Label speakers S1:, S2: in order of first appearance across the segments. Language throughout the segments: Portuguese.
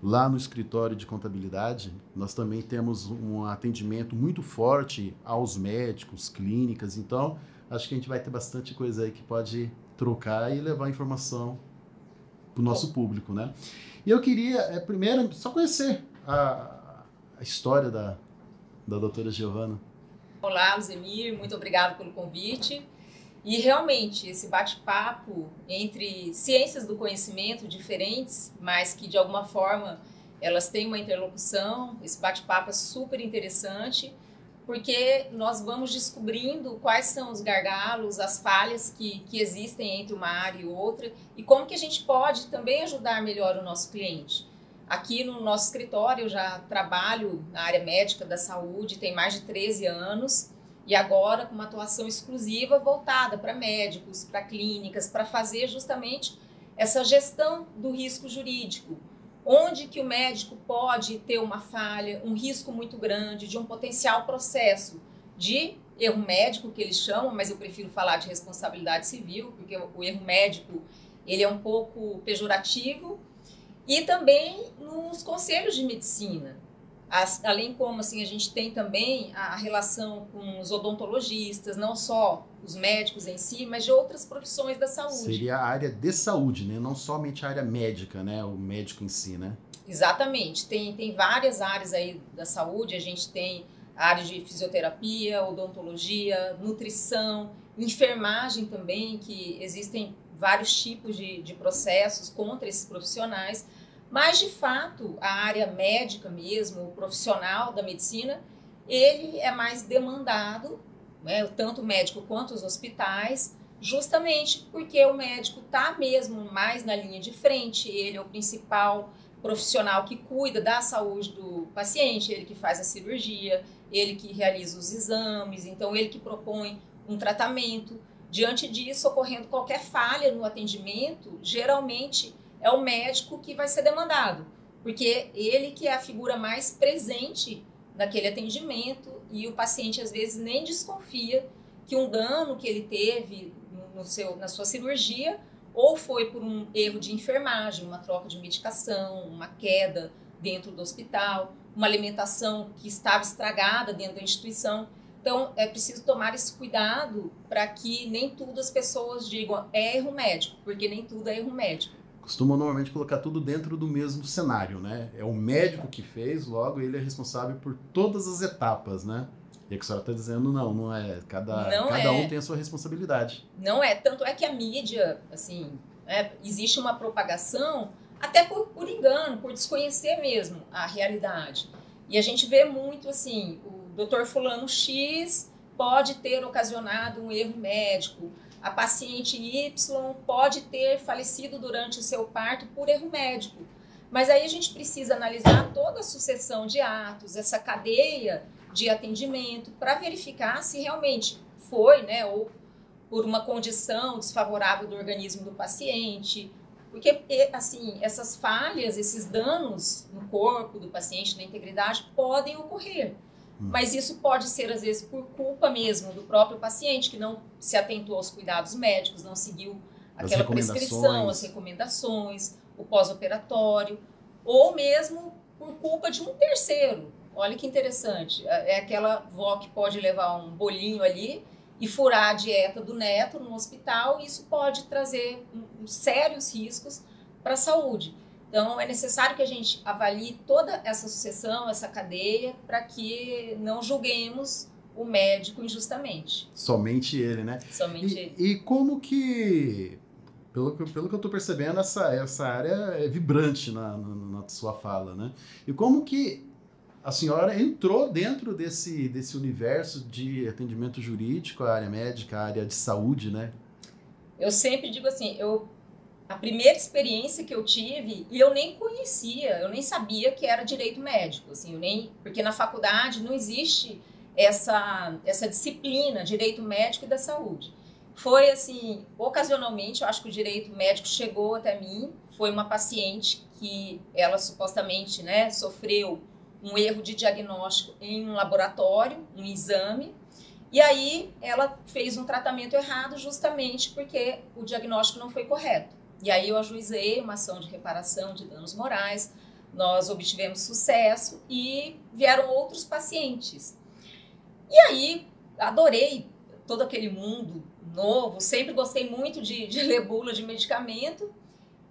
S1: lá no escritório de contabilidade, nós também temos um atendimento muito forte aos médicos, clínicas, então acho que a gente vai ter bastante coisa aí que pode trocar e levar informação para o nosso público, né? E eu queria, primeiro, só conhecer a história da doutora Giovana.
S2: Olá, Luzemir, muito obrigada pelo convite. E realmente, esse bate-papo entre ciências do conhecimento diferentes, mas que de alguma forma elas têm uma interlocução, esse bate-papo é super interessante, porque nós vamos descobrindo quais são os gargalos, as falhas que existem entre uma área e outra, e como que a gente pode também ajudar melhor o nosso cliente. Aqui no nosso escritório eu já trabalho na área médica da saúde, tem mais de 13 anos, e agora com uma atuação exclusiva voltada para médicos, para clínicas, para fazer justamente essa gestão do risco jurídico. Onde que o médico pode ter uma falha, um risco muito grande, de um potencial processo de erro médico, que eles chamam, mas eu prefiro falar de responsabilidade civil, porque o erro médico ele é um pouco pejorativo, e também nos conselhos de medicina. Além como assim, a gente tem também a relação com os odontologistas, não só os médicos em si, mas de outras profissões da saúde.
S1: Seria a área de saúde, né? Não somente a área médica, né? O médico em si, né?
S2: Exatamente. Tem várias áreas aí da saúde. A gente tem a área de fisioterapia, odontologia, nutrição, enfermagem também, que existem vários tipos de processos contra esses profissionais. Mas, de fato, a área médica mesmo, o profissional da medicina, ele é mais demandado, né, tanto o médico quanto os hospitais, justamente porque o médico está mesmo mais na linha de frente, ele é o principal profissional que cuida da saúde do paciente, ele que faz a cirurgia, ele que realiza os exames, então ele que propõe um tratamento. Diante disso, ocorrendo qualquer falha no atendimento, geralmente é o médico que vai ser demandado, porque ele que é a figura mais presente naquele atendimento e o paciente às vezes nem desconfia que um dano que ele teve na sua cirurgia ou foi por um erro de enfermagem, uma troca de medicação, uma queda dentro do hospital, uma alimentação que estava estragada dentro da instituição. Então, é preciso tomar esse cuidado para que nem tudo as pessoas digam é erro médico, porque nem tudo é erro médico.
S1: Costumam normalmente colocar tudo dentro do mesmo cenário, né? É o médico que fez, logo ele é responsável por todas as etapas, né? E a que a senhora está dizendo, não é. Cada um tem a sua responsabilidade.
S2: Não é. Tanto é que a mídia, assim, existe uma propagação, até por engano, por desconhecer mesmo a realidade. E a gente vê muito, assim, o doutor fulano X pode ter ocasionado um erro médico, a paciente Y pode ter falecido durante o seu parto por erro médico. Mas aí a gente precisa analisar toda a sucessão de atos, essa cadeia de atendimento, para verificar se realmente foi, né, ou por uma condição desfavorável do organismo do paciente. Porque, assim, essas falhas, esses danos no corpo do paciente, na integridade, podem ocorrer. Mas isso pode ser, às vezes, por culpa mesmo do próprio paciente, que não se atentou aos cuidados médicos, não seguiu aquela prescrição, as recomendações, o pós-operatório, ou mesmo por culpa de um terceiro. Olha que interessante, é aquela vó que pode levar um bolinho ali e furar a dieta do neto no hospital, e isso pode trazer sérios riscos para a saúde. Então, é necessário que a gente avalie toda essa sucessão, essa cadeia, para que não julguemos o médico injustamente.
S1: Somente ele, né?
S2: Somente ele.
S1: E como que, pelo que eu estou percebendo, essa área é vibrante na sua fala, né? E como que a senhora entrou dentro desse universo de atendimento jurídico, a área médica, a área de saúde, né?
S2: Eu sempre digo assim, a primeira experiência que eu tive, e eu nem conhecia, eu nem sabia que era direito médico, assim, porque na faculdade não existe essa disciplina, direito médico e da saúde. Foi assim, ocasionalmente, eu acho que o direito médico chegou até mim, foi uma paciente que ela supostamente, né, sofreu um erro de diagnóstico em um laboratório, um exame, e aí ela fez um tratamento errado justamente porque o diagnóstico não foi correto. E aí eu ajuizei uma ação de reparação de danos morais, nós obtivemos sucesso e vieram outros pacientes. E aí, adorei todo aquele mundo novo, sempre gostei muito de ler bula de medicamento.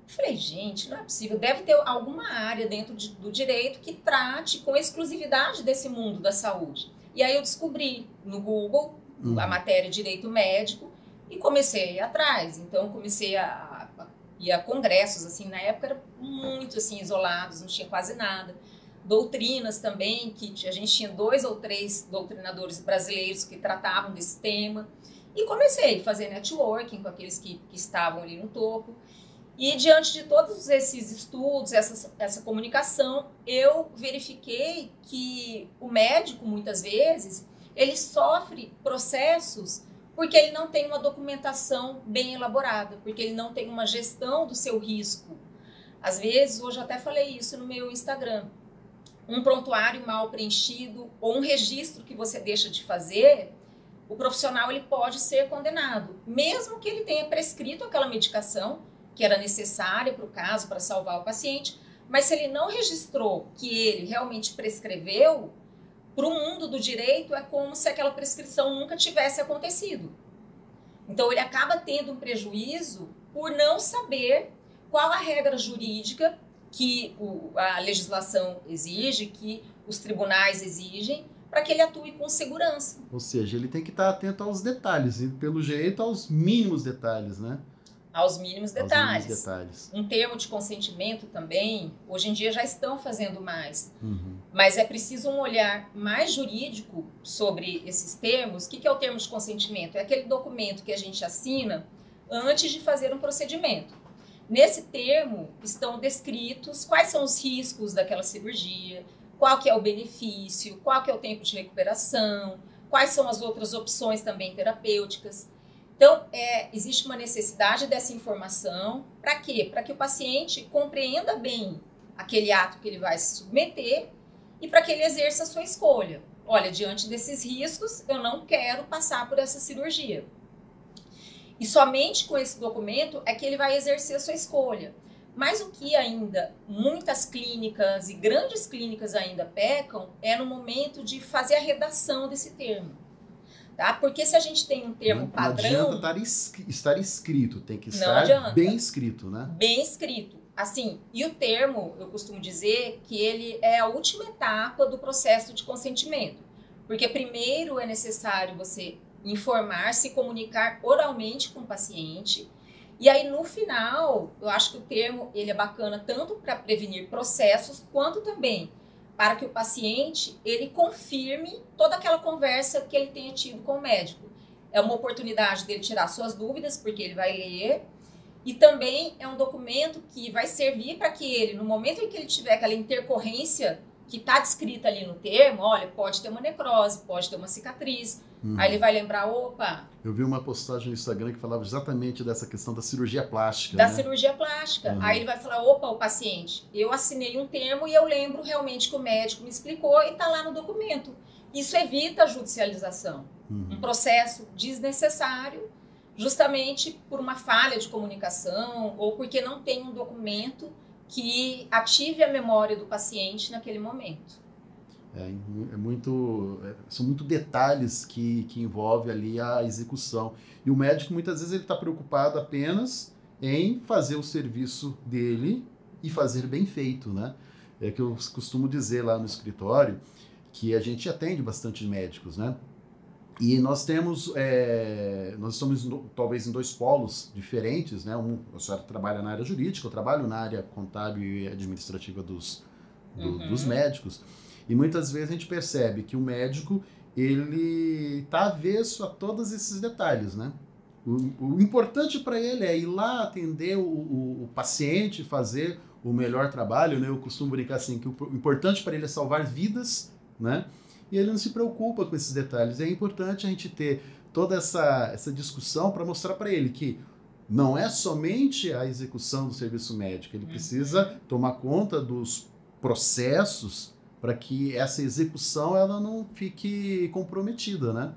S2: Falei, gente, não é possível, deve ter alguma área dentro do direito que trate com exclusividade desse mundo da saúde. E aí eu descobri no Google a matéria direito médico e comecei a ir atrás. Então comecei a ir a congressos, assim, na época era muito assim, isolados, não tinha quase nada. Doutrinas também, que a gente tinha 2 ou 3 doutrinadores brasileiros que tratavam desse tema. E comecei a fazer networking com aqueles que estavam ali no topo. E diante de todos esses estudos, essa comunicação, eu verifiquei que o médico, muitas vezes, ele sofre processos porque ele não tem uma documentação bem elaborada, porque ele não tem uma gestão do seu risco. Às vezes, hoje eu até falei isso no meu Instagram, um prontuário mal preenchido ou um registro que você deixa de fazer, o profissional ele pode ser condenado, mesmo que ele tenha prescrito aquela medicação que era necessária para o caso, para salvar o paciente, mas se ele não registrou que ele realmente prescreveu, para o mundo do direito é como se aquela prescrição nunca tivesse acontecido. Então ele acaba tendo um prejuízo por não saber qual a regra jurídica que a legislação exige, que os tribunais exigem, para que ele atue com segurança.
S1: Ou seja, ele tem que estar atento aos detalhes, e pelo jeito aos mínimos detalhes, né?
S2: Aos mínimos detalhes.
S1: Aos mínimos detalhes.
S2: Um termo de consentimento também, hoje em dia já estão fazendo mais. Mas é preciso um olhar mais jurídico sobre esses termos. O que é o termo de consentimento? É aquele documento que a gente assina antes de fazer um procedimento. Nesse termo estão descritos quais são os riscos daquela cirurgia, qual que é o benefício, qual que é o tempo de recuperação, quais são as outras opções também terapêuticas. Então, existe uma necessidade dessa informação. Para quê? Para que o paciente compreenda bem aquele ato que ele vai se submeter e para que ele exerça a sua escolha. Olha, diante desses riscos, eu não quero passar por essa cirurgia. E somente com esse documento é que ele vai exercer a sua escolha. Mas o que ainda muitas clínicas e grandes clínicas ainda pecam é no momento de fazer a redação desse termo. Tá? Porque se a gente tem um termo padrão...
S1: Não adianta estar escrito, tem que estar bem escrito, né?
S2: Bem escrito. Assim, e o termo, eu costumo dizer que ele é a última etapa do processo de consentimento. Porque primeiro é necessário você informar, se comunicar oralmente com o paciente. E aí, no final, eu acho que o termo ele é bacana tanto para prevenir processos, quanto também para que o paciente ele confirme toda aquela conversa que ele tenha tido com o médico. É uma oportunidade dele tirar suas dúvidas, porque ele vai ler, e também é um documento que vai servir para que ele, no momento em que ele tiver aquela intercorrência que está descrita ali no termo, olha, pode ter uma necrose, pode ter uma cicatriz, aí ele vai lembrar, opa...
S1: Eu vi uma postagem no Instagram que falava exatamente dessa questão da cirurgia plástica.
S2: Da cirurgia plástica. Aí ele vai falar, opa, o paciente, eu assinei um termo e eu lembro realmente que o médico me explicou e está lá no documento. Isso evita a judicialização. Um processo desnecessário, justamente por uma falha de comunicação ou porque não tem um documento que ative a memória do paciente naquele momento.
S1: São muito detalhes que envolve ali a execução. E o médico, muitas vezes, ele está preocupado apenas em fazer o serviço dele e fazer bem feito, né? É que eu costumo dizer lá no escritório que a gente atende bastante médicos, né? E nós temos, nós estamos talvez em 2 polos diferentes, né? A senhora trabalha na área jurídica, eu trabalho na área contábil e administrativa dos médicos. E muitas vezes a gente percebe que o médico, ele está avesso a todos esses detalhes, né? O importante para ele é ir lá atender o paciente, fazer o melhor trabalho, né? Eu costumo brincar assim, que o importante para ele é salvar vidas, né? E ele não se preocupa com esses detalhes. É importante a gente ter toda essa discussão para mostrar para ele que não é somente a execução do serviço médico, ele precisa tomar conta dos processos para que essa execução ela não fique comprometida, né?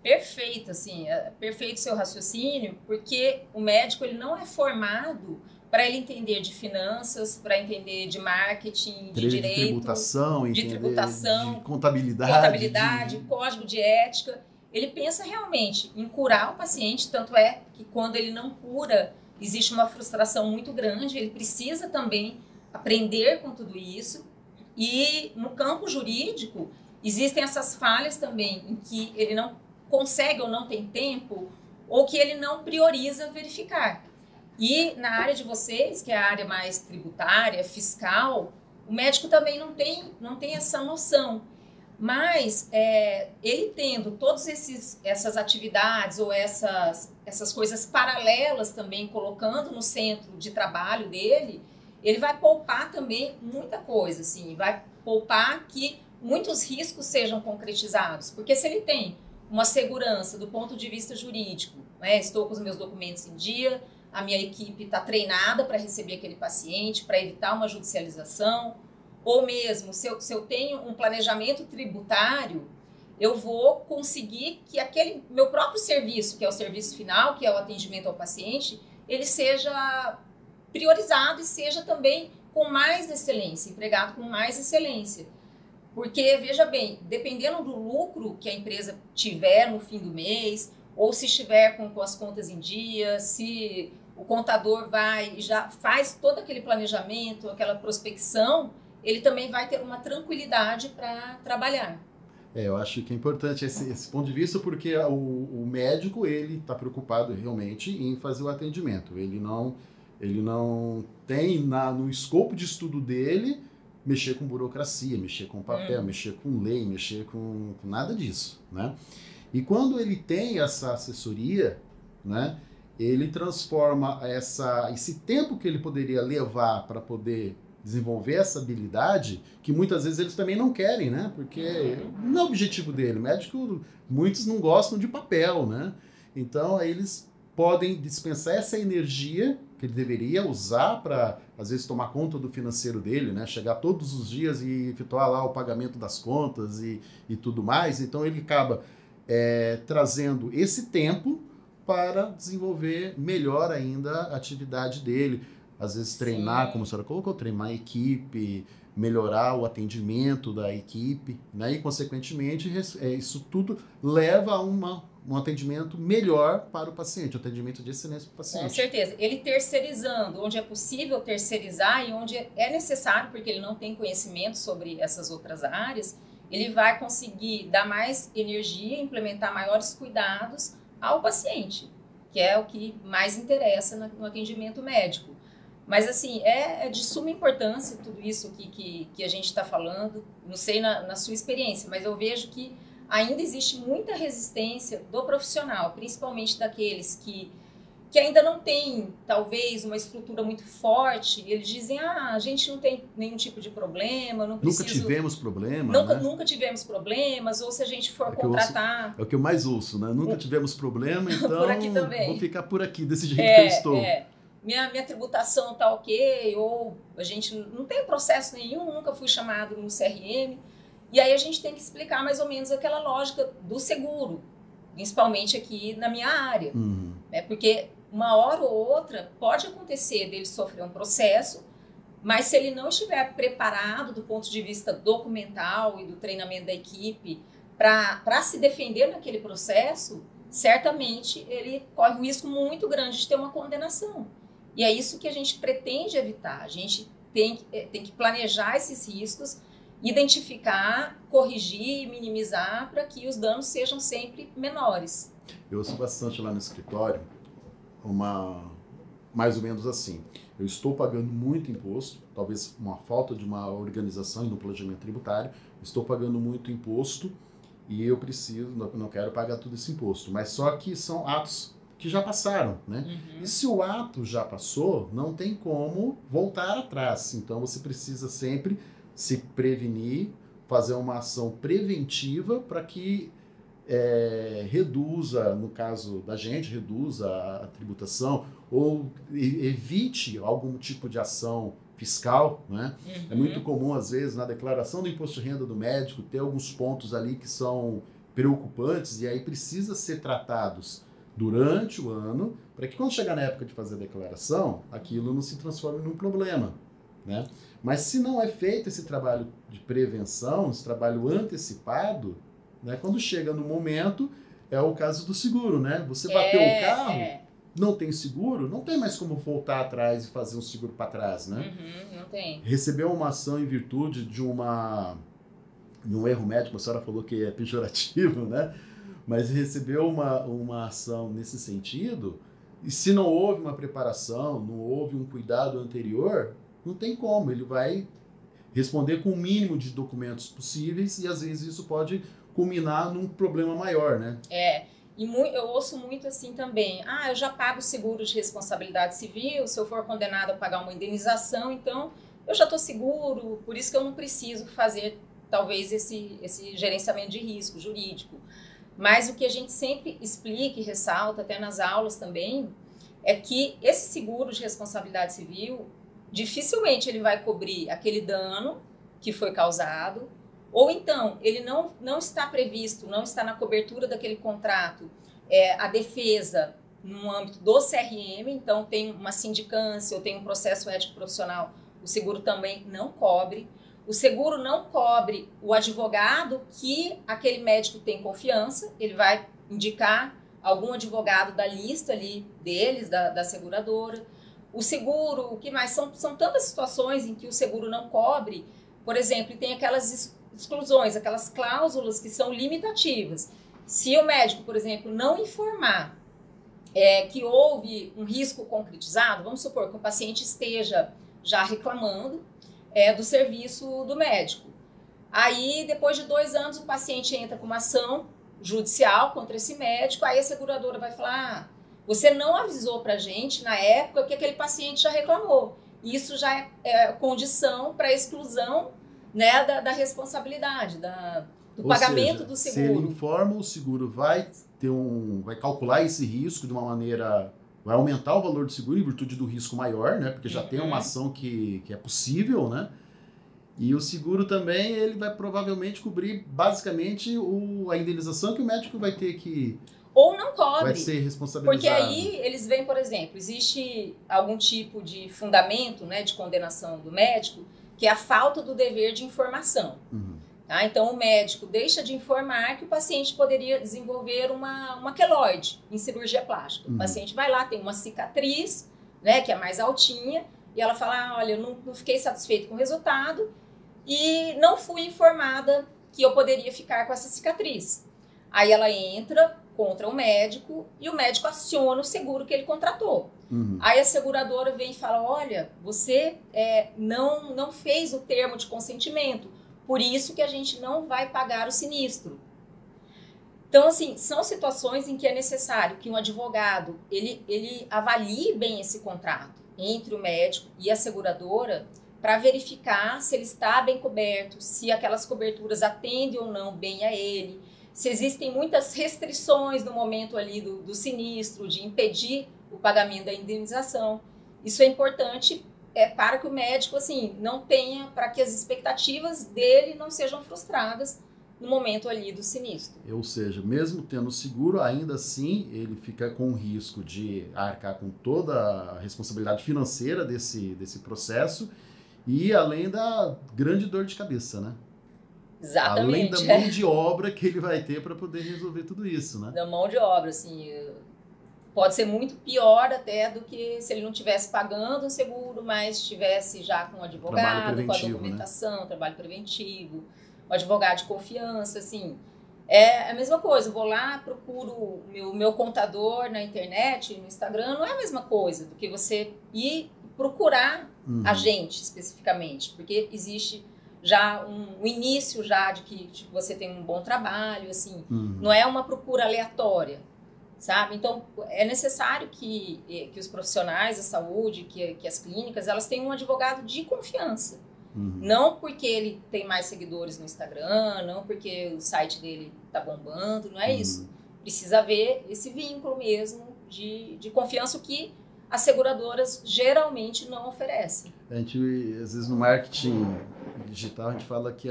S2: Perfeito, assim, perfeito seu raciocínio, porque o médico ele não é formado para ele entender de finanças, para entender de marketing, de direito,
S1: de
S2: tributação,
S1: de contabilidade,
S2: código de ética. Ele pensa realmente em curar o paciente, tanto é que quando ele não cura, existe uma frustração muito grande, ele precisa também aprender com tudo isso. E no campo jurídico, existem essas falhas também, em que ele não consegue ou não tem tempo, ou que ele não prioriza verificar. E na área de vocês, que é a área mais tributária, fiscal, o médico também não tem essa noção. Mas ele tendo todas essas atividades ou essas coisas paralelas também, colocando no centro de trabalho dele, ele vai poupar também muita coisa, assim, vai poupar que muitos riscos sejam concretizados. Porque se ele tem uma segurança do ponto de vista jurídico, né, estou com os meus documentos em dia, a minha equipe está treinada para receber aquele paciente, para evitar uma judicialização, ou mesmo se eu tenho um planejamento tributário, eu vou conseguir que aquele meu próprio serviço, que é o serviço final, que é o atendimento ao paciente, ele seja priorizado e seja também com mais excelência, empregado com mais excelência. Porque, veja bem, dependendo do lucro que a empresa tiver no fim do mês, ou se estiver com as contas em dia, se o contador vai e já faz todo aquele planejamento, aquela prospecção, ele também vai ter uma tranquilidade para trabalhar.
S1: Eu acho que é importante esse ponto de vista, porque o médico, ele está preocupado realmente em fazer o atendimento. Ele não tem no escopo de estudo dele mexer com burocracia, mexer com papel, mexer com lei, mexer com nada disso, né? E quando ele tem essa assessoria, né, ele transforma esse tempo que ele poderia levar para poder desenvolver essa habilidade, que muitas vezes eles também não querem, né? Porque não é o objetivo dele. Médico, muitos não gostam de papel, né? Então, aí eles podem dispensar essa energia que ele deveria usar para, às vezes, tomar conta do financeiro dele, né? Chegar todos os dias e efetuar lá o pagamento das contas e tudo mais. Então, ele acaba trazendo esse tempo para desenvolver melhor ainda a atividade dele. Às vezes treinar, Sim. como a senhora colocou, treinar a equipe, melhorar o atendimento da equipe, né? E, consequentemente, isso tudo leva a um atendimento melhor para o paciente, um atendimento de excelência para o paciente.
S2: Com certeza. Ele terceirizando, onde é possível terceirizar e onde é necessário, porque ele não tem conhecimento sobre essas outras áreas, ele vai conseguir dar mais energia, implementar maiores cuidados ao paciente, que é o que mais interessa no atendimento médico. Mas, assim, é de suma importância tudo isso que a gente está falando. Não sei na sua experiência, mas eu vejo que ainda existe muita resistência do profissional, principalmente daqueles que ainda não tem, talvez, uma estrutura muito forte. Eles dizem, a gente não tem nenhum tipo de problema, não preciso...
S1: Nunca tivemos problema,
S2: Nunca tivemos problemas, ou se a gente for contratar...
S1: É o que eu mais ouço, né? Nunca tivemos problema, então
S2: por aqui também.
S1: Vou ficar por aqui, desse jeito que eu estou.
S2: Minha tributação tá ok, ou a gente não tem processo nenhum, nunca fui chamado no CRM. E aí a gente tem que explicar mais ou menos aquela lógica do seguro, principalmente aqui na minha área. Né? Porque uma hora ou outra pode acontecer dele sofrer um processo, mas se ele não estiver preparado do ponto de vista documental e do treinamento da equipe para se defender naquele processo, certamente ele corre um risco muito grande de ter uma condenação. E é isso que a gente pretende evitar. A gente tem que planejar esses riscos, identificar, corrigir e minimizar para que os danos sejam sempre menores.
S1: Eu ouço bastante lá no escritório, mais ou menos assim, eu estou pagando muito imposto, talvez uma falta de uma organização e no planejamento tributário, estou pagando muito imposto e eu não quero pagar todo esse imposto, mas só que são atos que já passaram, né? E se o ato já passou, não tem como voltar atrás. Então, você precisa sempre se prevenir, fazer uma ação preventiva para que reduza, no caso da gente, reduza a tributação ou evite algum tipo de ação fiscal, né? É muito comum, às vezes, na declaração do imposto de renda do médico, ter alguns pontos ali que são preocupantes e aí precisa ser tratados durante o ano, para que quando chegar na época de fazer a declaração, aquilo não se transforme num problema, né? Mas se não é feito esse trabalho de prevenção, esse trabalho antecipado, né, quando chega no momento, é o caso do seguro, né? Você bateu o carro, não tem seguro, não tem mais como voltar atrás e fazer um seguro para trás, né?
S2: Não tem.
S1: Recebeu uma ação em virtude de um erro médico, a senhora falou que é pejorativo, né? Mas recebeu uma ação nesse sentido, e se não houve uma preparação, não houve um cuidado anterior, não tem como, ele vai responder com o mínimo de documentos possíveis e às vezes isso pode culminar num problema maior, né?
S2: E eu ouço muito assim também, eu já pago seguro de responsabilidade civil, se eu for condenado a pagar uma indenização, então eu já estou seguro, por isso que eu não preciso fazer talvez esse gerenciamento de risco jurídico. Mas o que a gente sempre explica e ressalta, até nas aulas também, é que esse seguro de responsabilidade civil, dificilmente ele vai cobrir aquele dano que foi causado, ou então ele não está previsto, não está na cobertura daquele contrato, a defesa no âmbito do CRM, então tem uma sindicância ou tem um processo ético profissional, o seguro também não cobre. O seguro não cobre o advogado que aquele médico tem confiança, ele vai indicar algum advogado da lista ali deles, da seguradora. O seguro, o que mais? São tantas situações em que o seguro não cobre, por exemplo, tem aquelas exclusões, aquelas cláusulas que são limitativas. Se o médico, por exemplo, não informar que houve um risco concretizado, vamos supor que o paciente esteja já reclamando do serviço do médico. Aí, depois de 2 anos, o paciente entra com uma ação judicial contra esse médico, aí a seguradora vai falar, você não avisou pra gente na época que aquele paciente já reclamou. Isso já é condição para exclusão, né, da responsabilidade, do pagamento do seguro.
S1: Se ele informa, o seguro vai calcular esse risco de uma maneira, vai aumentar o valor do seguro em virtude do risco maior, né, porque já tem uma ação que é possível, né, e o seguro também, ele vai provavelmente cobrir basicamente a indenização que o médico vai ter que...
S2: Ou não cobre.
S1: Vai ser responsabilizado.
S2: Porque aí eles veem, por exemplo, existe algum tipo de fundamento, né, de condenação do médico, que é a falta do dever de informação. Tá? Então, o médico deixa de informar que o paciente poderia desenvolver uma queloide em cirurgia plástica. O paciente vai lá, tem uma cicatriz, né, que é mais altinha, e ela fala, olha, eu não fiquei satisfeito com o resultado e não fui informada que eu poderia ficar com essa cicatriz. Aí ela entra contra o médico e o médico aciona o seguro que ele contratou. Aí a seguradora vem e fala, olha, você não fez o termo de consentimento, por isso que a gente não vai pagar o sinistro. Então, assim, são situações em que é necessário que um advogado ele avalie bem esse contrato entre o médico e a seguradora para verificar se ele está bem coberto, se aquelas coberturas atendem ou não bem a ele, se existem muitas restrições no momento ali do sinistro, de impedir o pagamento da indenização. Isso é importante para que o médico assim, não tenha, para que as expectativas dele não sejam frustradas no momento ali do sinistro.
S1: Ou seja, mesmo tendo seguro, ainda assim ele fica com o risco de arcar com toda a responsabilidade financeira desse processo e além da grande dor de cabeça, né?
S2: Exatamente.
S1: Além da mão de obra que ele vai ter para poder resolver tudo isso, né?
S2: Da mão de obra, assim, pode ser muito pior até do que se ele não estivesse pagando um seguro, mas estivesse já com um advogado, com a documentação, né? Trabalho preventivo, um advogado de confiança, assim. É a mesma coisa, eu vo lá, procuro o meu contador na internet, no Instagram, não é a mesma coisa do que você ir procurar a gente especificamente, porque existe já um início já de que tipo, você tem um bom trabalho, assim, não é uma procura aleatória, sabe? Então, é necessário que os profissionais da saúde, que as clínicas, elas tenham um advogado de confiança. Não porque ele tem mais seguidores no Instagram, não porque o site dele tá bombando, não é isso. Precisa haver esse vínculo mesmo de confiança, o que as seguradoras geralmente não oferecem.
S1: A gente, às vezes, no marketing digital, a gente fala que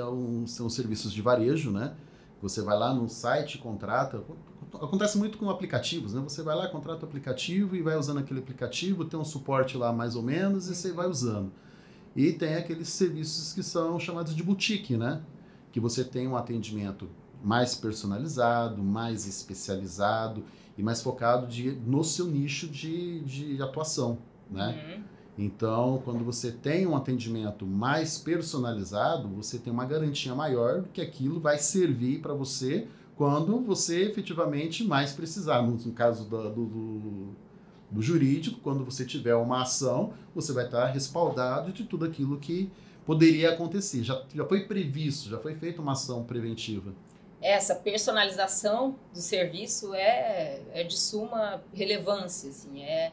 S1: são serviços de varejo, né? Você vai lá no site, contrata. Acontece muito com aplicativos, né? Você vai lá, contrata o aplicativo e vai usando aquele aplicativo, tem um suporte lá mais ou menos e você vai usando. E tem aqueles serviços que são chamados de boutique, né? Que você tem um atendimento mais personalizado, mais especializado e mais focado no seu nicho de atuação, né? Então, quando você tem um atendimento mais personalizado, você tem uma garantia maior que aquilo vai servir para você quando você efetivamente mais precisar. No caso do jurídico, quando você tiver uma ação, você vai estar respaldado de tudo aquilo que poderia acontecer. Já foi previsto, já foi feita uma ação preventiva.
S2: Essa personalização do serviço é de suma relevância, assim, é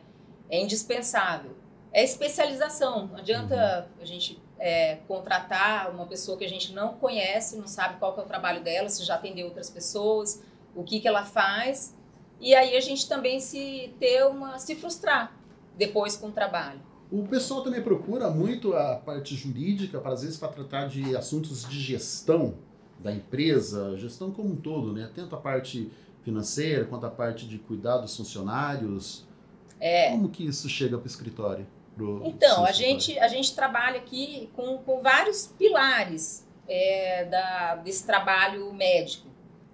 S2: indispensável. É especialização, não adianta a gente contratar uma pessoa que a gente não conhece, não sabe qual que é o trabalho dela, se já atendeu outras pessoas, o que ela faz, e aí a gente também se frustrar depois com o trabalho.
S1: O pessoal também procura muito a parte jurídica, às vezes para tratar de assuntos de gestão da empresa, gestão como um todo, né? Tanto a parte financeira quanto a parte de cuidar dos funcionários. Como que isso chega para o escritório?
S2: Então, a gente trabalha aqui com vários pilares desse trabalho médico.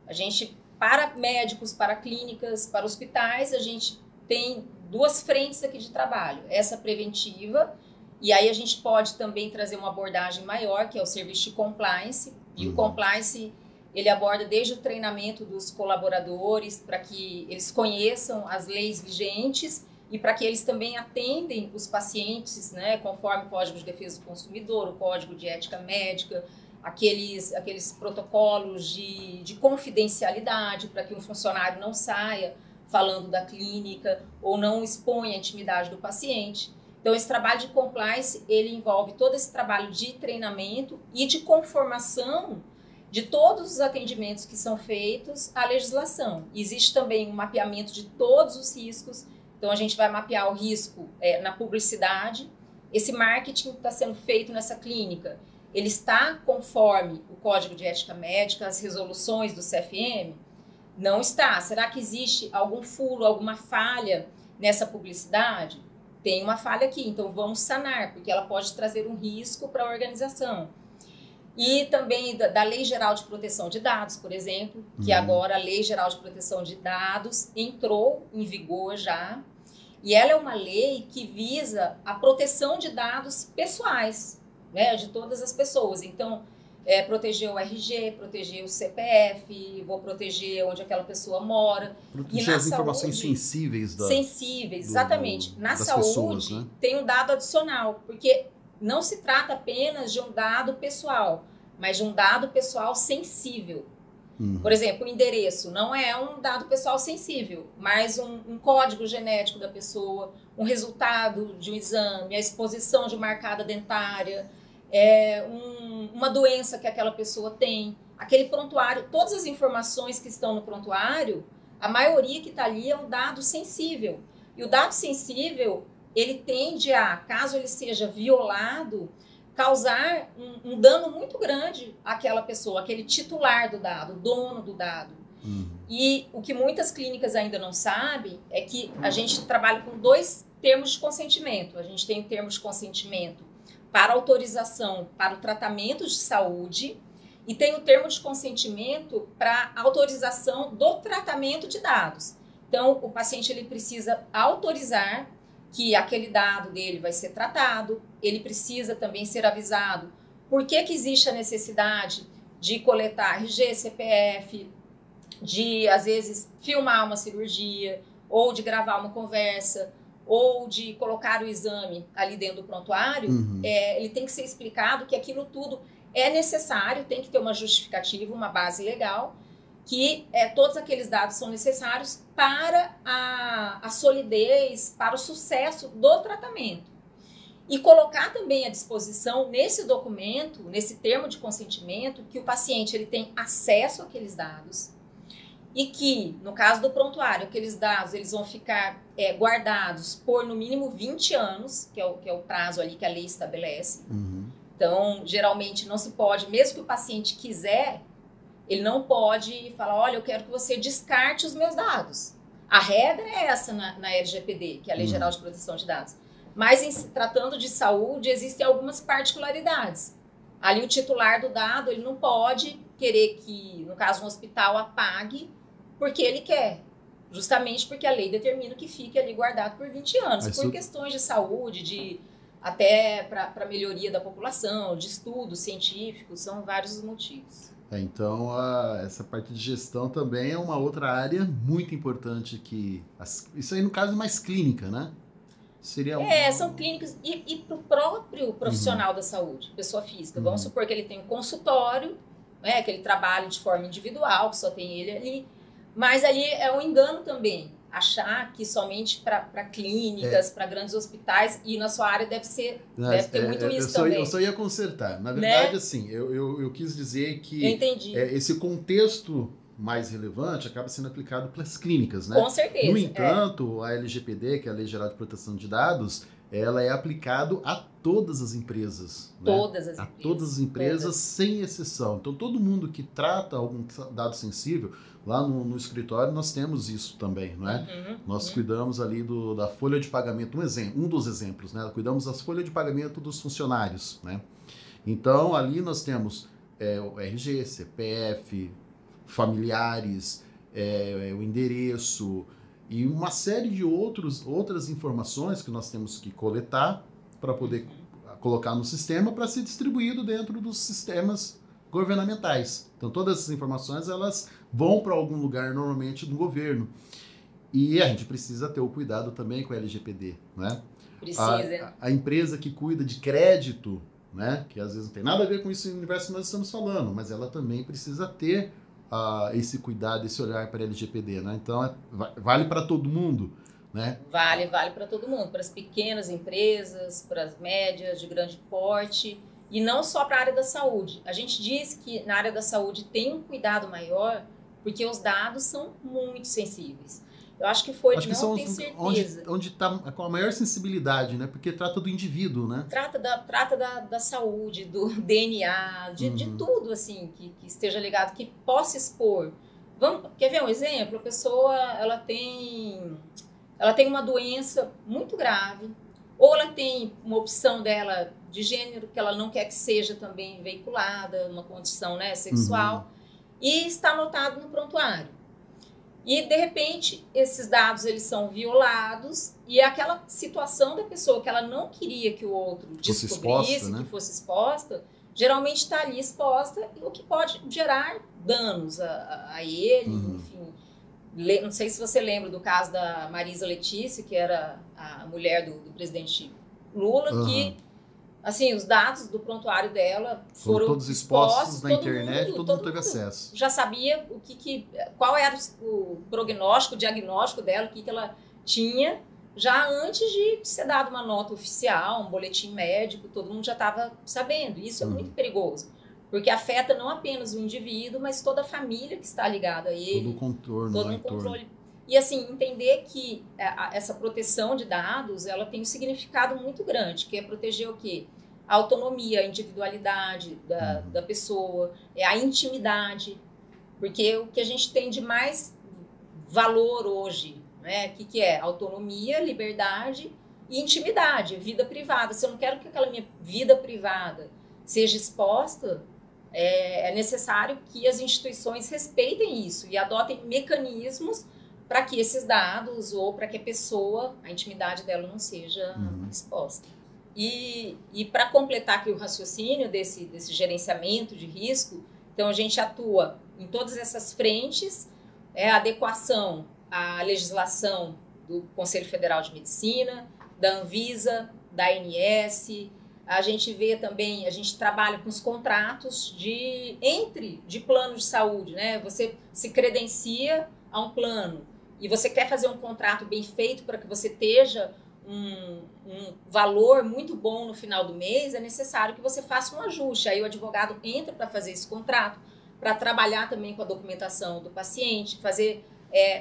S2: A gente, para médicos, para clínicas, para hospitais, a gente tem duas frentes aqui de trabalho. Essa preventiva, e aí a gente pode também trazer uma abordagem maior, que é o serviço de compliance. E o compliance, ele aborda desde o treinamento dos colaboradores, para que eles conheçam as leis vigentes, e para que eles também atendem os pacientes, né, conforme o Código de Defesa do Consumidor, o Código de Ética Médica, aqueles protocolos de confidencialidade, para que um funcionário não saia falando da clínica ou não exponha a intimidade do paciente. Então, esse trabalho de compliance, ele envolve todo esse trabalho de treinamento e de conformação de todos os atendimentos que são feitos à legislação. Existe também um mapeamento de todos os riscos. Então, a gente vai mapear o risco na publicidade. Esse marketing que está sendo feito nessa clínica, ele está conforme o Código de Ética Médica, as resoluções do CFM? Não está. Será que existe algum furo, alguma falha nessa publicidade? Tem uma falha aqui, então vamos sanar, porque ela pode trazer um risco para a organização. E também da Lei Geral de Proteção de Dados, por exemplo, que agora a Lei Geral de Proteção de Dados entrou em vigor já, e ela é uma lei que visa a proteção de dados pessoais, né, de todas as pessoas. Então, proteger o RG, proteger o CPF, vou proteger onde aquela pessoa mora.
S1: Proteger as informações sensíveis.
S2: Sensíveis, exatamente. Na saúde,
S1: pessoas, né?
S2: Tem um dado adicional, porque não se trata apenas de um dado pessoal, mas de um dado pessoal sensível. Por exemplo, o endereço não é um dado pessoal sensível, mas um código genético da pessoa, um resultado de um exame, a exposição de uma arcada dentária, uma doença que aquela pessoa tem, aquele prontuário, todas as informações que estão no prontuário, a maioria que está ali é um dado sensível. E o dado sensível, ele tende a, caso ele seja violado, causar um dano muito grande àquela pessoa, aquele titular do dado, dono do dado. E o que muitas clínicas ainda não sabem é que a gente trabalha com dois termos de consentimento. A gente tem o termo de consentimento para autorização para o tratamento de saúde e tem o termo de consentimento para autorização do tratamento de dados. Então, o paciente ele precisa autorizar que aquele dado dele vai ser tratado, ele precisa também ser avisado por que existe a necessidade de coletar RG, CPF, de, às vezes, filmar uma cirurgia, ou de gravar uma conversa, ou de colocar o exame ali dentro do prontuário. Ele tem que ser explicado que aquilo tudo é necessário, tem que ter uma justificativa, uma base legal, que todos aqueles dados são necessários para a solidez, para o sucesso do tratamento. E colocar também à disposição nesse documento, nesse termo de consentimento, que o paciente ele tem acesso àqueles dados e que, no caso do prontuário, aqueles dados eles vão ficar guardados por no mínimo 20 anos, que é o prazo ali que a lei estabelece. Então, geralmente não se pode, mesmo que o paciente quiser, Ele não pode falar, olha, eu quero que você descarte os meus dados. A regra é essa na LGPD, que é a Lei Geral de Proteção de Dados. Mas, em se tratando de saúde, existem algumas particularidades. Ali, o titular do dado, ele não pode querer que, no caso, um hospital apague porque ele quer. Justamente porque a lei determina que fique ali guardado por 20 anos.
S1: Mas
S2: por questões de saúde, até para melhoria da população, de estudos científicos, são vários os motivos.
S1: Então, essa parte de gestão também é uma outra área muito importante isso aí, no caso, é mais clínica, né? Seria
S2: são clínicas e para o próprio profissional da saúde, pessoa física. Vamos supor que ele tem um consultório, né, que ele trabalha de forma individual, que só tem ele ali. Mas ali é um engano também, achar que somente para clínicas, para grandes hospitais, e na sua área deve ter muito isso também.
S1: Eu só ia consertar. Na verdade,
S2: né?
S1: Assim, eu quis dizer que
S2: eu entendi.
S1: Esse contexto mais relevante acaba sendo aplicado pelas clínicas, né?
S2: Com certeza.
S1: No entanto, a LGPD, que é a Lei Geral de Proteção de Dados, ela é aplicado a todas as empresas.
S2: Todas as
S1: empresas.
S2: A
S1: todas as empresas, sem exceção. Então, todo mundo que trata algum dado sensível, lá no escritório nós temos isso também, não é? Nós cuidamos ali da folha de pagamento, um dos exemplos, né? Cuidamos das folhas de pagamento dos funcionários, né? Então, ali nós temos o RG, CPF, familiares, o endereço e uma série de outras informações que nós temos que coletar para poder colocar no sistema para ser distribuído dentro dos sistemas governamentais. Então, todas essas informações elas vão para algum lugar, normalmente no governo. E a gente precisa ter o cuidado também com a LGPD, né?
S2: Precisa.
S1: A empresa que cuida de crédito, né? Que às vezes não tem nada a ver com esse universo que nós estamos falando, mas ela também precisa ter esse cuidado, esse olhar para a LGPD, né? Então, vale para todo mundo, né?
S2: Vale para todo mundo, para as pequenas empresas, para as médias, de grande porte, e não só para a área da saúde. A gente diz que na área da saúde tem um cuidado maior, porque os dados são muito sensíveis. Eu acho que não tenho certeza.
S1: Onde está com a maior sensibilidade, né? Porque trata do indivíduo, né?
S2: Trata da saúde, do DNA, de tudo assim que esteja ligado, que possa expor. Quer ver um exemplo? A pessoa ela tem uma doença muito grave, ou ela tem uma opção dela de gênero que ela não quer que seja também veiculada, uma condição, né, sexual, e está anotado no prontuário. E, de repente, esses dados eles são violados e aquela situação da pessoa que ela não queria que o outro descobrisse, que fosse exposta, geralmente está ali exposta, o que pode gerar danos a ele, enfim. Não sei se você lembra do caso da Marisa Letícia, que era a mulher do presidente Lula, que, assim, os dados do prontuário dela foram
S1: todos expostos na internet, todo mundo teve acesso.
S2: Já sabia qual era o prognóstico, o diagnóstico dela, o que ela tinha, já antes de ser dada uma nota oficial, um boletim médico, todo mundo já estava sabendo. Isso é muito perigoso, porque afeta não apenas o indivíduo, mas toda a família que está ligada a ele.
S1: Todo o contorno.
S2: Todo um controle. E, assim, entender que essa proteção de dados, ela tem um significado muito grande, que é proteger o quê? A autonomia, a individualidade da pessoa, a intimidade. Porque o que a gente tem de mais valor hoje, né? Que é autonomia, liberdade e intimidade, vida privada. Se eu não quero que aquela minha vida privada seja exposta, é necessário que as instituições respeitem isso e adotem mecanismos para que esses dados ou para que a pessoa, a intimidade dela não seja exposta. E para completar aqui o raciocínio desse gerenciamento de risco, então a gente atua em todas essas frentes, a adequação à legislação do Conselho Federal de Medicina, da Anvisa, da ANS. A gente vê também, a gente trabalha com os contratos de planos de saúde, né? Você se credencia a um plano e você quer fazer um contrato bem feito para que você esteja um valor muito bom no final do mês, é necessário que você faça um ajuste. Aí o advogado entra para fazer esse contrato, para trabalhar também com a documentação do paciente, fazer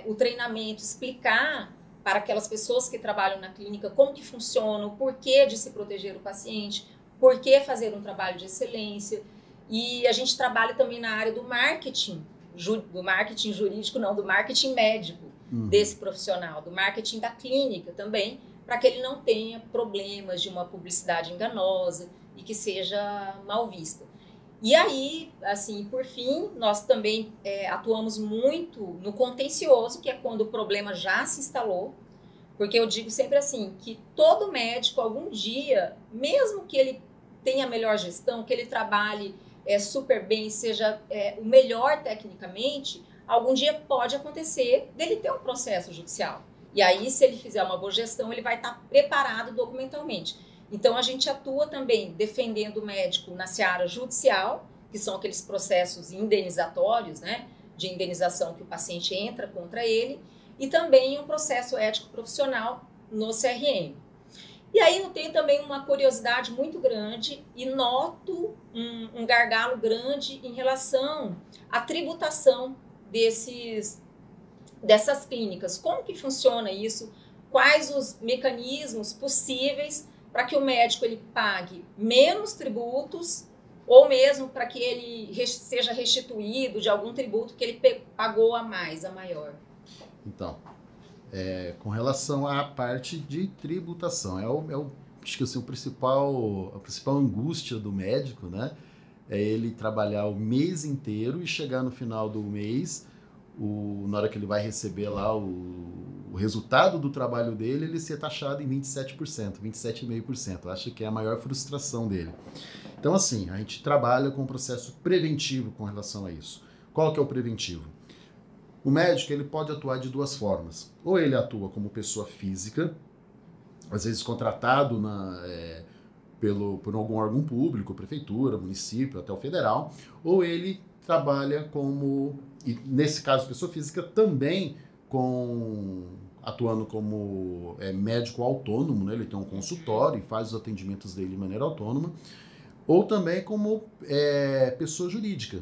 S2: o treinamento, explicar para aquelas pessoas que trabalham na clínica como que funciona, o porquê de se proteger o paciente, por que fazer um trabalho de excelência. E a gente trabalha também na área do marketing jurídico, não, do marketing médico desse profissional, do marketing da clínica também, para que ele não tenha problemas de uma publicidade enganosa e que seja mal vista. E aí, assim, por fim, nós também atuamos muito no contencioso, que é quando o problema já se instalou, porque eu digo sempre assim, que todo médico, algum dia, mesmo que ele tenha melhor gestão, que ele trabalhe super bem, seja o melhor tecnicamente, algum dia pode acontecer dele ter um processo judicial. E aí, se ele fizer uma boa gestão, ele vai estar preparado documentalmente. Então, a gente atua também defendendo o médico na seara judicial, que são aqueles processos indenizatórios, né, de indenização que o paciente entra contra ele, e também um processo ético profissional no CRM. E aí eu tenho também uma curiosidade muito grande e noto um gargalo grande em relação à tributação dessas clínicas. Como que funciona isso? Quais os mecanismos possíveis para que o médico ele pague menos tributos ou mesmo para que ele seja restituído de algum tributo que ele pagou a mais, a maior?
S1: Então, com relação à parte de tributação, acho que assim, a principal angústia do médico, né, é ele trabalhar o mês inteiro e chegar no final do mês, na hora que ele vai receber lá o resultado do trabalho dele, ele ser taxado em 27%, 27,5%. Acho que é a maior frustração dele. Então, assim, a gente trabalha com um processo preventivo com relação a isso. Qual que é o preventivo? O médico ele pode atuar de duas formas. Ou ele atua como pessoa física, às vezes contratado por algum órgão público, prefeitura, município, até o federal, ou ele trabalha como, e nesse caso pessoa física, também atuando como médico autônomo, né? Ele tem um consultório e faz os atendimentos dele de maneira autônoma, ou também como pessoa jurídica.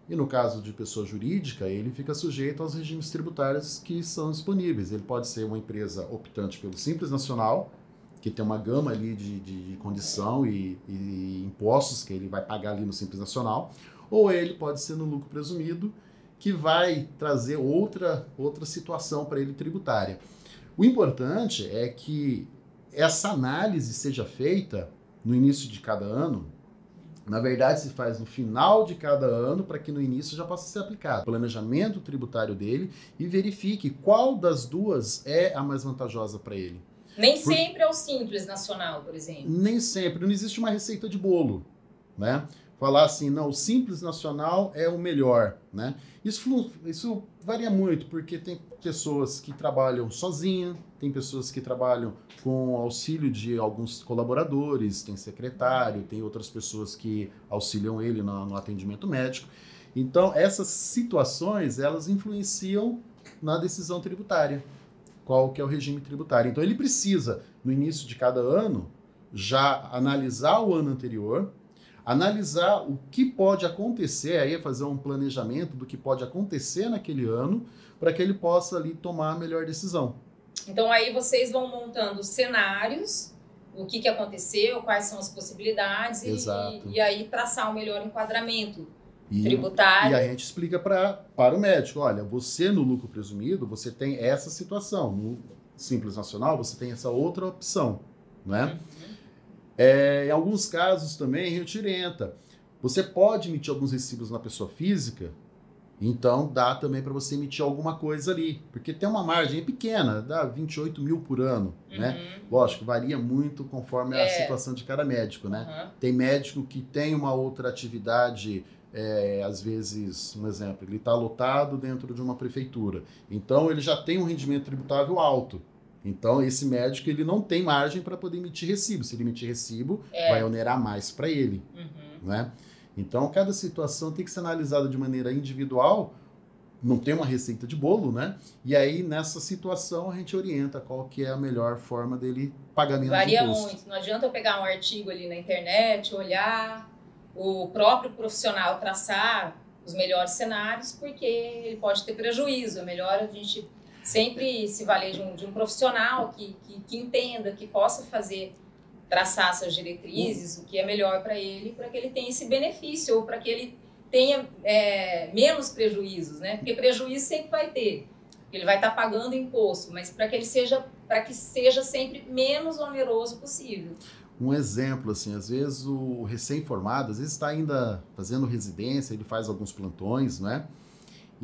S1: E no caso de pessoa jurídica, ele fica sujeito aos regimes tributários que são disponíveis. Ele pode ser uma empresa optante pelo Simples Nacional, que tem uma gama ali de condição e impostos que ele vai pagar ali no Simples Nacional, ou ele pode ser no lucro presumido, que vai trazer outra situação para ele tributária. O importante é que essa análise seja feita no início de cada ano. Na verdade, se faz no final de cada ano para que no início já possa ser aplicado o planejamento tributário dele e verifique qual das duas é a mais vantajosa para ele.
S2: Nem sempre é o Simples Nacional, por exemplo.
S1: Nem sempre. Não existe uma receita de bolo, né? Falar assim, não, o Simples Nacional é o melhor, né? Isso varia muito, porque tem pessoas que trabalham sozinha, tem pessoas que trabalham com auxílio de alguns colaboradores, tem secretário, tem outras pessoas que auxiliam ele no atendimento médico. Então, essas situações, elas influenciam na decisão tributária, qual que é o regime tributário. Então, ele precisa, no início de cada ano, já analisar o ano anterior, analisar o que pode acontecer, aí fazer um planejamento do que pode acontecer naquele ano, para que ele possa ali tomar a melhor decisão.
S2: Então aí vocês vão montando cenários, o que aconteceu, quais são as possibilidades e aí traçar o melhor enquadramento tributário.
S1: E a gente explica para o médico, olha, você no lucro presumido, você tem essa situação, no Simples Nacional você tem essa outra opção, né? Em alguns casos também a gente orienta. Você pode emitir alguns recibos na pessoa física, então dá também para você emitir alguma coisa ali, porque tem uma margem pequena, dá 28 mil por ano, né? Lógico, varia muito conforme a situação de cada médico, né? Tem médico que tem uma outra atividade, às vezes, um exemplo, ele está lotado dentro de uma prefeitura, então ele já tem um rendimento tributável alto. Então, esse médico ele não tem margem para poder emitir recibo. Se ele emitir recibo, vai onerar mais para ele. Né? Então, cada situação tem que ser analisada de maneira individual, não tem uma receita de bolo, né? E aí, nessa situação, a gente orienta qual que é a melhor forma dele pagar menos imposto.
S2: Varia muito. Não adianta eu pegar um artigo ali na internet, olhar, o próprio profissional traçar os melhores cenários, porque ele pode ter prejuízo. É melhor a gente sempre se valer de um profissional que entenda, que possa fazer traçar essas diretrizes, o que é melhor para ele que ele tenha esse benefício, ou para que ele tenha menos prejuízos, né? Porque prejuízo sempre vai ter, ele vai estar pagando imposto, mas para que seja sempre menos oneroso possível.
S1: Um exemplo, assim, às vezes o recém-formado, às vezes está ainda fazendo residência, ele faz alguns plantões, né?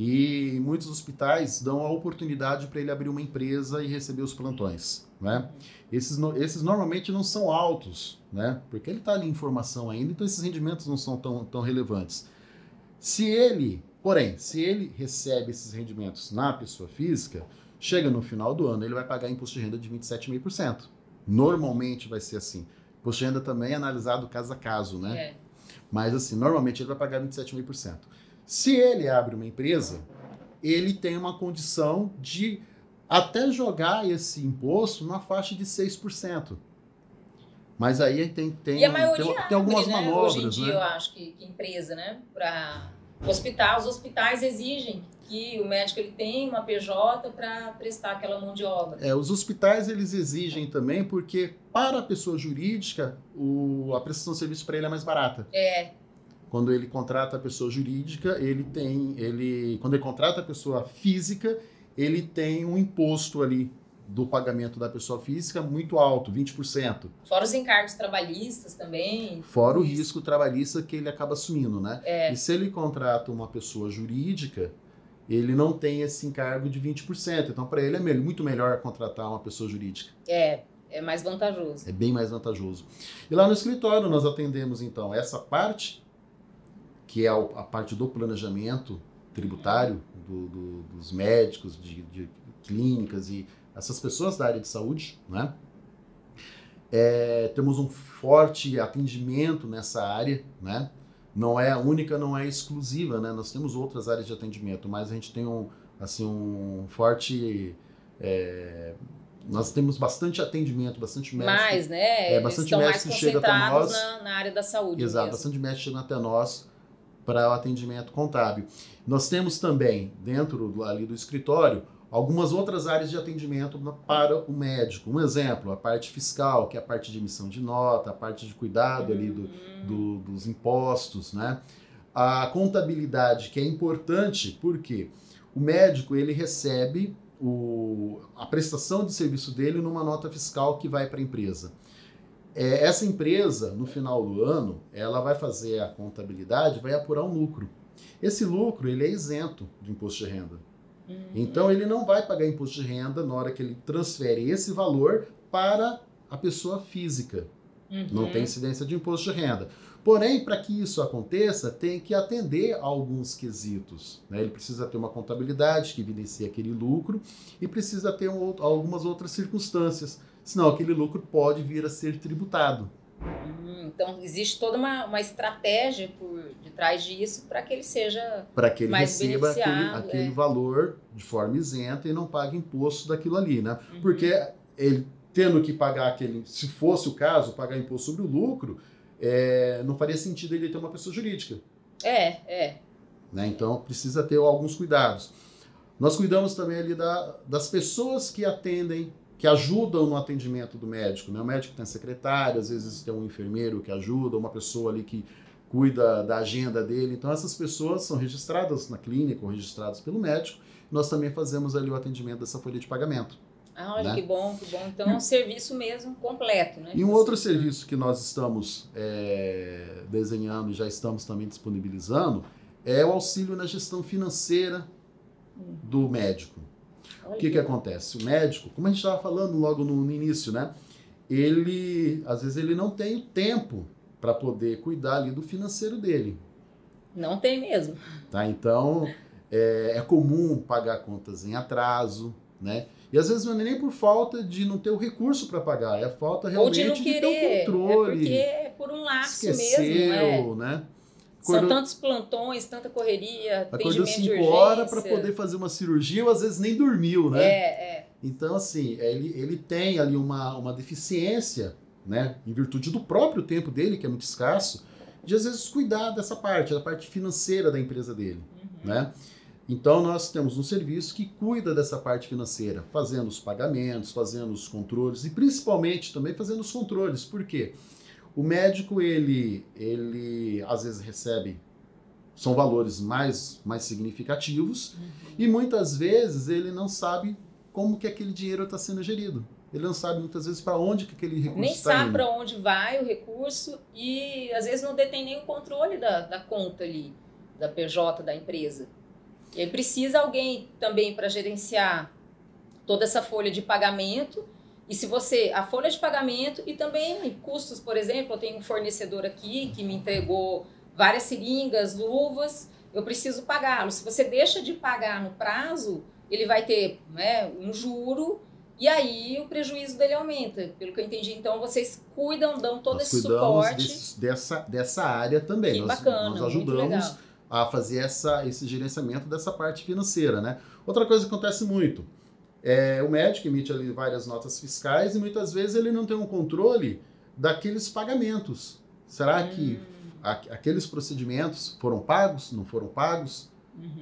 S1: E muitos hospitais dão a oportunidade para ele abrir uma empresa e receber os plantões, né? Esses normalmente não são altos, né? Porque ele está ali em formação ainda, então esses rendimentos não são tão relevantes. Porém, se ele recebe esses rendimentos na pessoa física, chega no final do ano, ele vai pagar imposto de renda de 27,5%. Normalmente vai ser assim. Imposto de renda também é analisado caso a caso, né? Mas assim, normalmente ele vai pagar 27,5%. Se ele abre uma empresa, ele tem uma condição de até jogar esse imposto na faixa de 6%. Mas aí tem algumas manobras,
S2: hoje em dia,
S1: né?
S2: Eu acho que empresa, né? Para os hospitais exigem que o médico ele tenha uma PJ para prestar aquela mão de obra.
S1: Os hospitais eles exigem também, porque para a pessoa jurídica, a prestação de serviço para ele é mais barata. Quando ele contrata a pessoa jurídica, quando ele contrata a pessoa física, ele tem um imposto ali do pagamento da pessoa física muito alto, 20%.
S2: Fora os encargos trabalhistas também.
S1: Fora o risco trabalhista que ele acaba assumindo, né? E se ele contrata uma pessoa jurídica, ele não tem esse encargo de 20%. Então, para ele é muito melhor contratar uma pessoa jurídica.
S2: É mais vantajoso.
S1: É bem mais vantajoso. E lá no escritório nós atendemos, então, essa parte, que é a parte do planejamento tributário dos médicos, de clínicas e essas pessoas da área de saúde, né? Temos um forte atendimento nessa área, né? Não é única, não é exclusiva, né? Nós temos outras áreas de atendimento, mas a gente tem um forte... nós temos bastante atendimento, bastante médico.
S2: Mais, né?
S1: Bastante
S2: Eles
S1: médico que chega até nós.
S2: Na área da saúde.
S1: Exato,
S2: mesmo.
S1: Bastante médico chega até nós para o atendimento contábil. Nós temos também, dentro ali do escritório, algumas outras áreas de atendimento para o médico. Um exemplo, a parte fiscal, que é a parte de emissão de nota, a parte de cuidado ali dos impostos, né? A contabilidade, que é importante, porque o médico ele recebe a prestação de serviço dele numa nota fiscal que vai para a empresa. Essa empresa, no final do ano, ela vai fazer a contabilidade, vai apurar um lucro. Esse lucro ele é isento de imposto de renda. Então, ele não vai pagar imposto de renda na hora que ele transfere esse valor para a pessoa física. Não tem incidência de imposto de renda. Porém, para que isso aconteça, tem que atender a alguns quesitos, né? Ele precisa ter uma contabilidade que evidencie aquele lucro e precisa ter algumas outras circunstâncias, senão aquele lucro pode vir a ser tributado.
S2: Então, existe toda uma estratégia por detrás disso para que ele seja
S1: para que ele
S2: mais
S1: receba
S2: beneficiado,
S1: aquele valor de forma isenta e não pague imposto daquilo ali, né? Porque ele tendo que pagar se fosse o caso, pagar imposto sobre o lucro, não faria sentido ele ter uma pessoa jurídica. Né? Então, precisa ter alguns cuidados. Nós cuidamos também ali das pessoas que atendem, que ajudam no atendimento do médico, né? O médico tem secretário, às vezes tem um enfermeiro que ajuda, uma pessoa ali que cuida da agenda dele. Então, essas pessoas são registradas na clínica ou registradas pelo médico. Nós também fazemos ali o atendimento dessa folha de pagamento.
S2: Olha, né? Que bom. Então, é um serviço mesmo completo, né?
S1: E um outro serviço que nós estamos desenhando e já estamos também disponibilizando é o auxílio na gestão financeira do médico. O que acontece? O médico, como a gente estava falando logo no início, né? Às vezes ele não tem o tempo para poder cuidar ali do financeiro dele.
S2: Não tem mesmo.
S1: Tá? Então, é comum pagar contas em atraso, né? E às vezes não é nem por falta de não ter o recurso para pagar, é falta realmente
S2: ou de não querer,
S1: ter o controle.
S2: Porque é por um lapso
S1: mesmo, né?
S2: São tantos plantões, tanta correria,
S1: acordou
S2: atendimento de
S1: 5
S2: urgência.
S1: horas para poder fazer uma cirurgia, ou às vezes nem dormiu, né? Então, assim, ele tem ali uma deficiência, né? Em virtude do próprio tempo dele, que é muito escasso, de às vezes cuidar dessa parte, da parte financeira da empresa dele, né? Então, nós temos um serviço que cuida dessa parte financeira, fazendo os pagamentos, fazendo os controles e principalmente também fazendo os controles. Por quê? O médico, ele às vezes recebe, são valores mais significativos e muitas vezes ele não sabe como que aquele dinheiro está sendo gerido. Ele não sabe muitas vezes para onde que aquele recurso
S2: nem
S1: está indo.
S2: sabe para onde vai o recurso e às vezes não detém nem o controle da conta ali, da PJ da empresa. E aí precisa alguém também para gerenciar toda essa folha de pagamento. E se você, a folha de pagamento e também custos, por exemplo, eu tenho um fornecedor aqui que me entregou várias seringas, luvas, eu preciso pagá-lo. Se você deixa de pagar no prazo, ele vai ter, né, um juro e aí o prejuízo dele aumenta. Pelo que eu entendi, então vocês dão todo esse suporte.
S1: Dessa área também.
S2: Que bacana,
S1: nós ajudamos a fazer esse gerenciamento dessa parte financeira, né? Outra coisa que acontece muito, o médico emite ali várias notas fiscais e muitas vezes ele não tem um controle daqueles pagamentos. Será que aqueles procedimentos foram pagos, não foram pagos,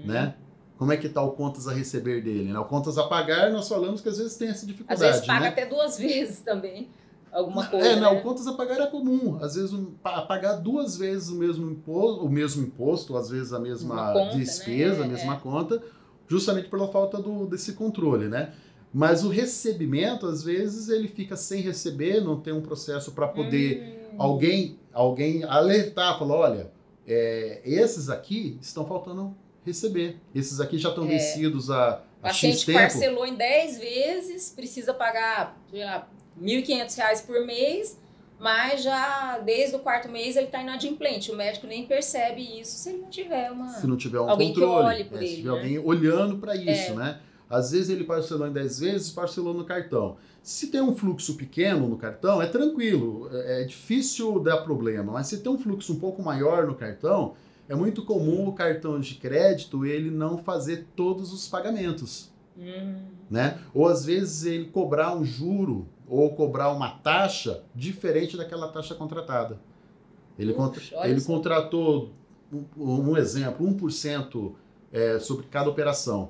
S1: né? Como é que está o contas a receber dele, né? O contas a pagar, nós falamos que às vezes tem essa dificuldade,
S2: às vezes paga, né?
S1: Até
S2: 2 vezes também. Alguma coisa,
S1: não,
S2: né?
S1: O contas a pagar é comum. Às vezes pagar 2 vezes o mesmo imposto, às vezes a mesma
S2: conta,
S1: despesa,
S2: né?
S1: a mesma conta, justamente pela falta desse controle, né? Mas o recebimento, às vezes, ele fica sem receber, não tem um processo para poder alguém alertar, falar, olha, esses aqui estão faltando receber. Esses aqui já estão vencidos a X tempo. O
S2: paciente parcelou em 10 vezes, precisa pagar, sei lá, R$ 1.500 por mês, mas já desde o 4º mês ele está inadimplente. O médico nem percebe isso se ele não tiver
S1: alguém
S2: controle. Que olhe por
S1: se
S2: ele,
S1: tiver alguém olhando para isso, né? Às vezes ele parcelou em 10 vezes, parcelou no cartão. Se tem um fluxo pequeno no cartão, é tranquilo, é difícil dar problema, mas se tem um fluxo um pouco maior no cartão, é muito comum o cartão de crédito ele não fazer todos os pagamentos, né? Ou às vezes ele cobrar um juro ou cobrar uma taxa diferente daquela taxa contratada. Ele contratou, um exemplo, 1% sobre cada operação.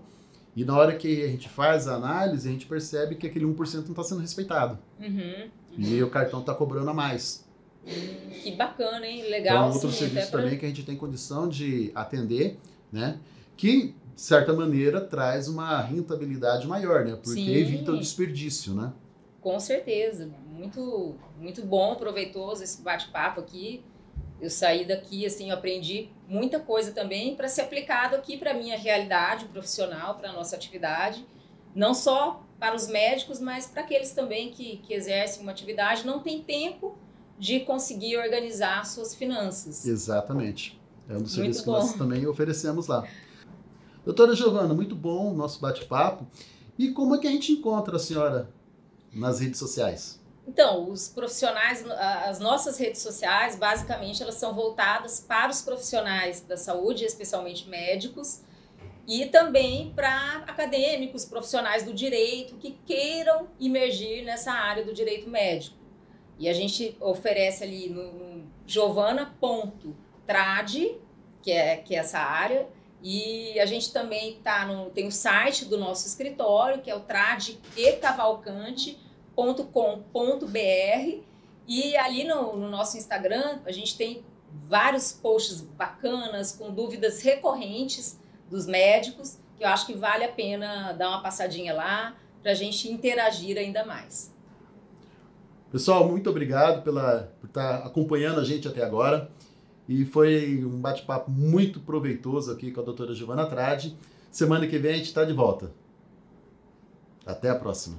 S1: E na hora que a gente faz a análise, a gente percebe que aquele 1% não está sendo respeitado. E o cartão está cobrando a mais.
S2: Que bacana, hein? Legal.
S1: Então, outro serviço também que a gente tem condição de atender, né? Que, de certa maneira, traz uma rentabilidade maior, né? Porque evita o desperdício, né?
S2: Com certeza. Muito, muito bom, proveitoso esse bate-papo aqui. Eu saí daqui, assim, eu aprendi muita coisa também para ser aplicado aqui para a minha realidade profissional, para a nossa atividade. Não só para os médicos, mas para aqueles também que exercem uma atividade, não tem tempo de conseguir organizar suas finanças.
S1: Exatamente. É um dos serviços que nós também oferecemos lá. Doutora Giovana, muito bom o nosso bate-papo. E como é que a gente encontra a senhora nas redes sociais?
S2: Então, os profissionais, as nossas redes sociais, basicamente, elas são voltadas para os profissionais da saúde, especialmente médicos, e também para acadêmicos, profissionais do direito que queiram imergir nessa área do direito médico. E a gente oferece ali no giovana.trad, que é essa área, e a gente também tem o site do nosso escritório, que é o tradecavalcante.com.br, e ali no nosso Instagram a gente tem vários posts bacanas, com dúvidas recorrentes dos médicos, que eu acho que vale a pena dar uma passadinha lá, para a gente interagir ainda mais.
S1: Pessoal, muito obrigado por estar acompanhando a gente até agora. E foi um bate-papo muito proveitoso aqui com a doutora Giovana Trade. Semana que vem a gente está de volta. Até a próxima.